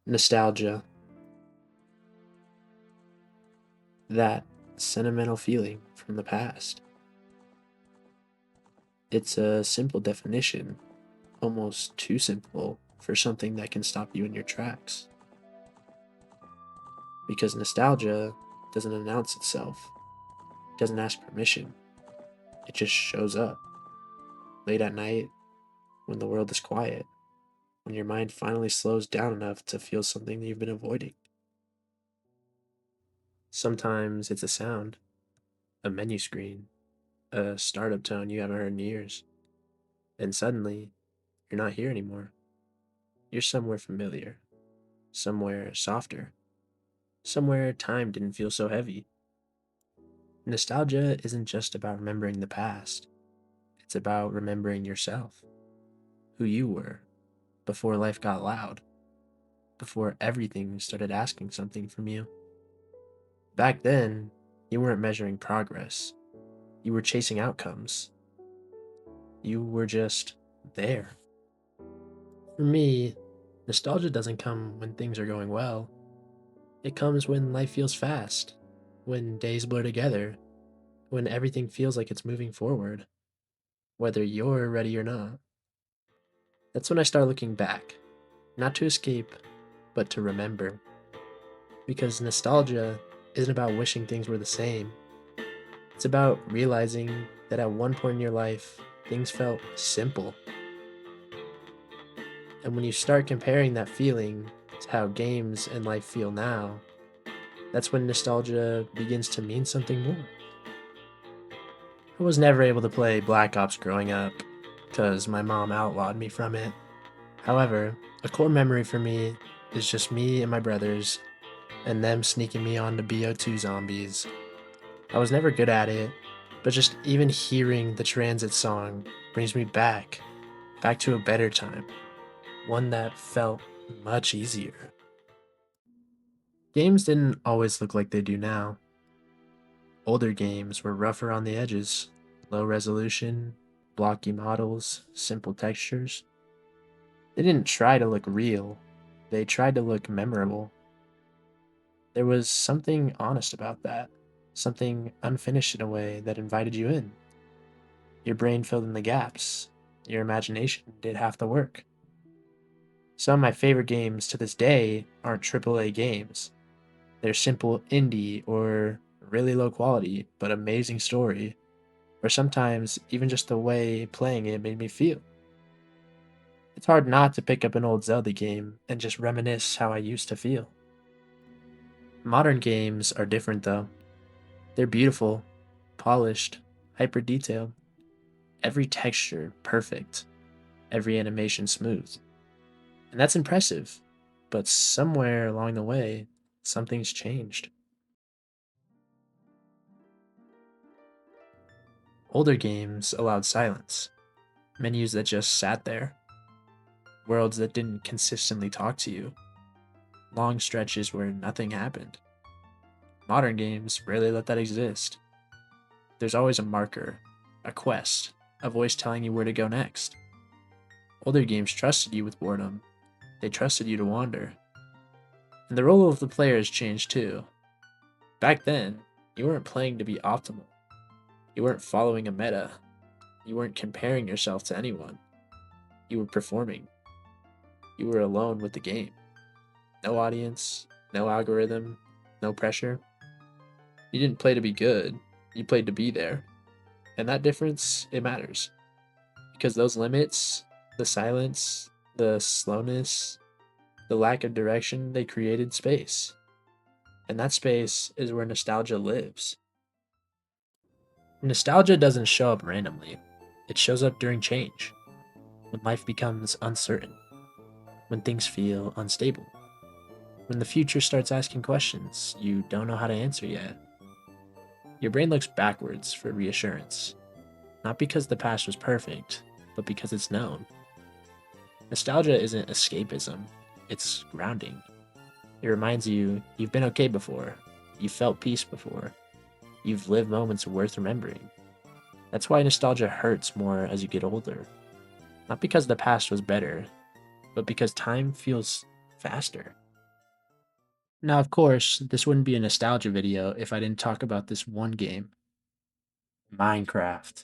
Nostalgia, that sentimental feeling from the past. It's a simple definition, almost too simple for something that can stop you in your tracks. Because nostalgia doesn't announce itself, it doesn't ask permission, it just shows up late at night when the world is quiet, when your mind finally slows down enough to feel something that you've been avoiding. Sometimes it's a sound, a menu screen, a startup tone you haven't heard in years, and suddenly you're not here anymore. You're somewhere familiar, somewhere softer, somewhere time didn't feel so heavy. Nostalgia isn't just about remembering the past, it's about remembering yourself, who you were before life got loud, before everything started asking something from you. Back then, you weren't measuring progress, you were chasing outcomes. You were just there. For me, nostalgia doesn't come when things are going well. It comes when life feels fast, when days blur together, when everything feels like it's moving forward, whether you're ready or not. That's when I start looking back, not to escape, but to remember. Because nostalgia isn't about wishing things were the same, it's about realizing that at one point in your life, things felt simple. And when you start comparing that feeling to how games and life feel now, that's when nostalgia begins to mean something more. I was never able to play Black Ops growing up because my mom outlawed me from it. However, a core memory for me is just me and my brothers and them sneaking me onto BO2 zombies. I was never good at it, but just even hearing the transit song brings me back to a better time, one that felt much easier. Games didn't always look like they do now. Older games were rougher on the edges, low resolution, blocky models, simple textures. They didn't try to look real, they tried to look memorable. There was something honest about that, something unfinished in a way that invited you in. Your brain filled in the gaps, your imagination did half the work. Some of my favorite games to this day aren't AAA games. They're simple indie or really low quality but amazing story, or sometimes even just the way playing it made me feel. It's hard not to pick up an old Zelda game and just reminisce how I used to feel. Modern games are different though. They're beautiful, polished, hyper detailed, every texture perfect, every animation smooth. And that's impressive, but somewhere along the way, something's changed. Older games allowed silence, menus that just sat there, worlds that didn't consistently talk to you, long stretches where nothing happened. Modern games rarely let that exist. There's always a marker, a quest, a voice telling you where to go next. Older games trusted you with boredom, they trusted you to wander. And the role of the player has changed too. Back then, you weren't playing to be optimal. You weren't following a meta. You weren't comparing yourself to anyone. You were performing. You were alone with the game. No audience, no algorithm, no pressure. You didn't play to be good, you played to be there. And that difference, it matters. Because those limits, the silence, the slowness, the lack of direction, they created space. And that space is where nostalgia lives. Nostalgia doesn't show up randomly, it shows up during change, when life becomes uncertain, when things feel unstable, when the future starts asking questions you don't know how to answer yet. Your brain looks backwards for reassurance, not because the past was perfect, but because it's known. Nostalgia isn't escapism, it's grounding. It reminds you you've been okay before, you've felt peace before, you've lived moments worth remembering. That's why nostalgia hurts more as you get older. Not because the past was better, but because time feels faster. Now, of course, this wouldn't be a nostalgia video if I didn't talk about this one game, Minecraft.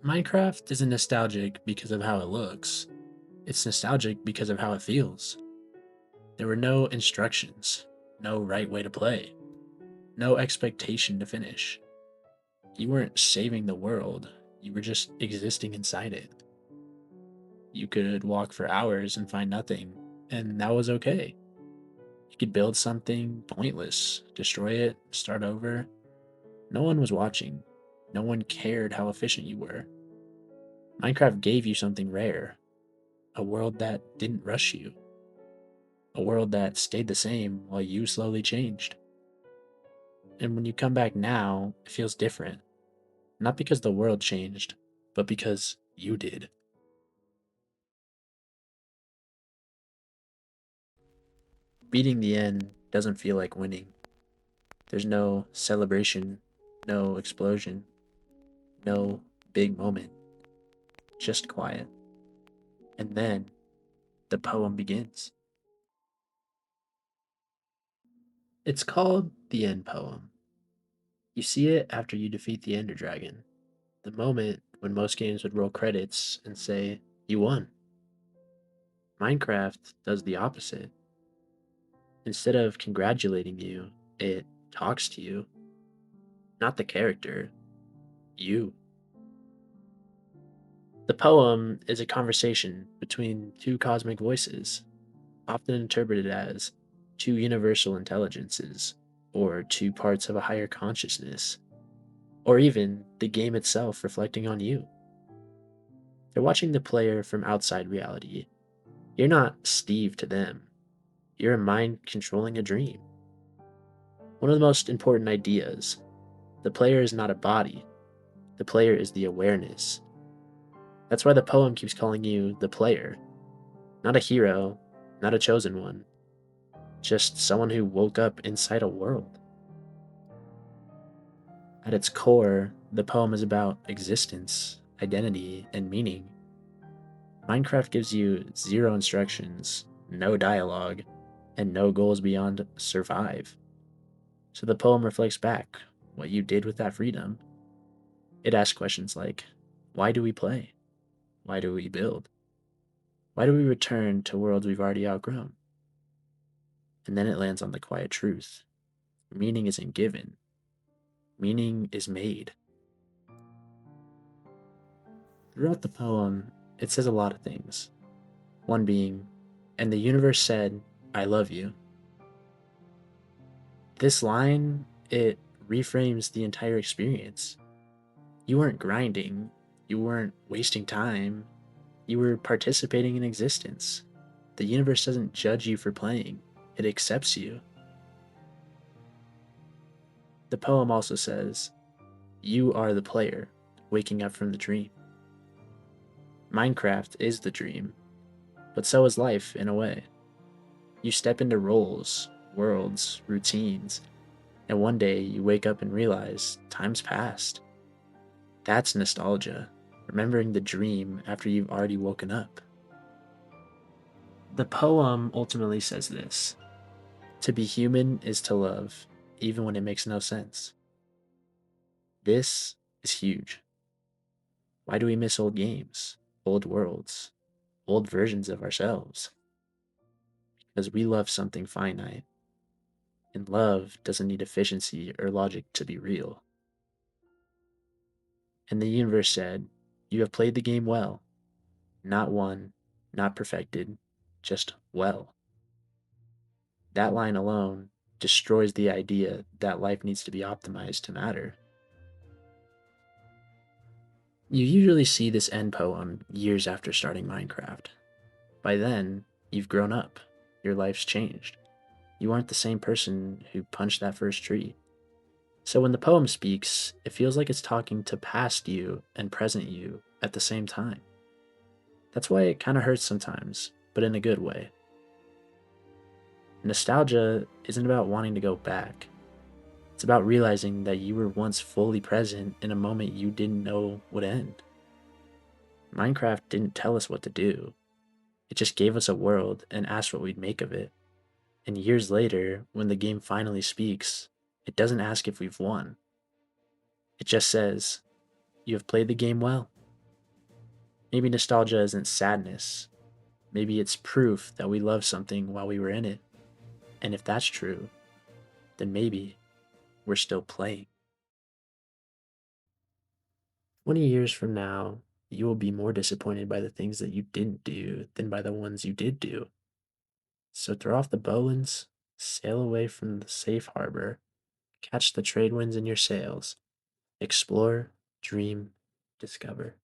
Minecraft isn't nostalgic because of how it looks. It's nostalgic because of how it feels. There were no instructions, no right way to play, no expectation to finish. You weren't saving the world, you were just existing inside it. You could walk for hours and find nothing, and that was okay. You could build something pointless, destroy it, start over. No one was watching. No one cared how efficient you were. Minecraft gave you something rare, a world that didn't rush you, a world that stayed the same while you slowly changed. And when you come back now, it feels different. Not because the world changed, but because you did. Beating the end doesn't feel like winning. There's no celebration, no explosion, no big moment, just quiet. And then the poem begins. It's called the End Poem. You see it after you defeat the Ender Dragon, the moment when most games would roll credits and say, "You won." Minecraft does the opposite. Instead of congratulating you, it talks to you, not the character, you. The poem is a conversation between two cosmic voices, often interpreted as two universal intelligences, or two parts of a higher consciousness, or even the game itself reflecting on you. They're watching the player from outside reality. You're not Steve to them, you're a mind controlling a dream. One of the most important ideas: the player is not a body, the player is the awareness. That's why the poem keeps calling you the player, not a hero, not a chosen one, just someone who woke up inside a world. At its core, the poem is about existence, identity, and meaning. Minecraft gives you zero instructions, no dialogue, and no goals beyond survive. So the poem reflects back what you did with that freedom. It asks questions like, why do we play? Why do we build? Why do we return to worlds we've already outgrown? And then it lands on the quiet truth. Meaning isn't given, meaning is made. Throughout the poem, it says a lot of things. One being, and the universe said, I love you. This line, it reframes the entire experience. You weren't grinding, you weren't wasting time, you were participating in existence. The universe doesn't judge you for playing, it accepts you. The poem also says, you are the player, waking up from the dream. Minecraft is the dream, but so is life in a way. You step into roles, worlds, routines, and one day you wake up and realize time's passed. That's nostalgia, remembering the dream after you've already woken up. The poem ultimately says this: to be human is to love, even when it makes no sense. This is huge. Why do we miss old games, old worlds, old versions of ourselves? Because we love something finite, and love doesn't need efficiency or logic to be real. And the universe said, you have played the game well, not won, not perfected, just well. That line alone destroys the idea that life needs to be optimized to matter. You usually see this end poem years after starting Minecraft. By then, you've grown up, your life's changed. You aren't the same person who punched that first tree. So when the poem speaks, it feels like it's talking to past you and present you at the same time. That's why it kind of hurts sometimes, but in a good way. Nostalgia isn't about wanting to go back. It's about realizing that you were once fully present in a moment you didn't know would end. Minecraft didn't tell us what to do, it just gave us a world and asked what we'd make of it. And years later, when the game finally speaks, it doesn't ask if we've won. It just says, "You have played the game well." Maybe nostalgia isn't sadness. Maybe it's proof that we loved something while we were in it. And if that's true, then maybe we're still playing. 20 years from now, you will be more disappointed by the things that you didn't do than by the ones you did do. So throw off the bowlines, sail away from the safe harbor, catch the trade winds in your sails, explore, dream, discover.